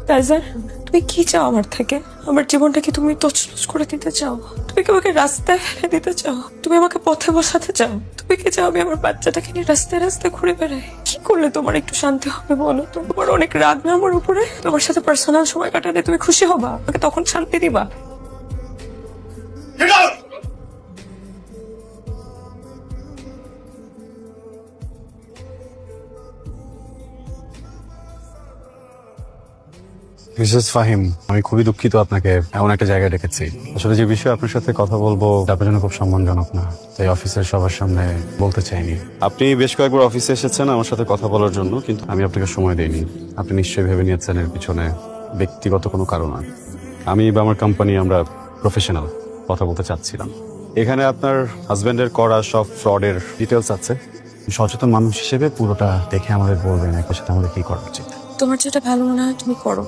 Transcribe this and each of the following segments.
Kaiser, তুমি কি চাও আমার থেকে? আমার জীবনটা কি তুমি তছনছ করে দিতে চাও? তুমি কি আমাকে রাস্তায় ফেলে দিতে চাও? তুমি আমাকে পথে বসাতে চাও? তুমি কি চাও আমি আমার বাচ্চাটাকে নিয়ে রাস্তায় রাস্তায় ঘুরে বেড়াই? কি করলে তোমার একটু শান্তি হবে বলো তো? তোমার অনেক রাগ না আমার উপরে? তোমার সাথে পার্সোনাল সময় কাটালে তুমি খুশি হবা? আমাকে তখন শান্তি দিবা? মিসেস ফাহিম, আমি খুবই দুঃখিত আপনাকে এমন একটা জায়গায় ডেকেছি। আসলে যে বিষয়ে আপনার সাথে কথা বলবো আপনার জন্য খুব সম্মানজনক না, তাই অফিসের সবার সামনে বলতে চাইনি। আপনি বেশ কয়েকবার অফিসে এসেছেন আমার সাথে কথা বলার জন্য, কিন্তু আমি আপনাকে সময় দেইনি। আপনি নিশ্চয়ই ভেবে নিয়েছেন এর পিছনে ব্যক্তিগত কোনো কারণ আছে। আমি বা আমার কোম্পানি আমরা প্রফেশনাল কথা বলতে চাচ্ছিলাম। এখানে আপনার হাজবেন্ডের করা সব ফ্রডের ডিটেলস আছে। সচেতন মানুষ হিসেবে পুরোটা দেখে আমাদের বলবেন একই সাথে আমাদের কি করা উচিত। তোমার যেটা ভালো মনে হয় তুমি করো,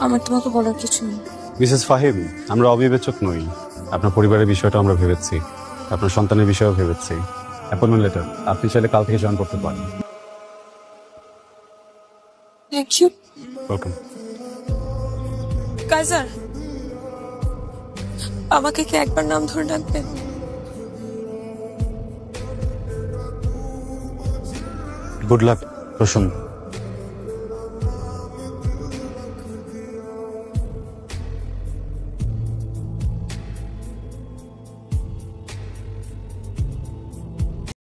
আমার তোমাকে বলার কিছু নেই। মিসেস ফাহিম, আমরা অবিবেচক নই। আপনার পরিবারের বিষয়টা আমরা ভেবেছি, আপনার সন্তানের বিষয়েও ভেবেছি। অ্যাপয়েন্টমেন্ট লেটার আপনি চাইলে কাল থেকে জয়েন করতে পারেন। Thank you. ওয়েলকাম। কাইজার, আমাকে কি একবার নাম ধরে ডাকবেন? গুড লাক, প্রসন্ন।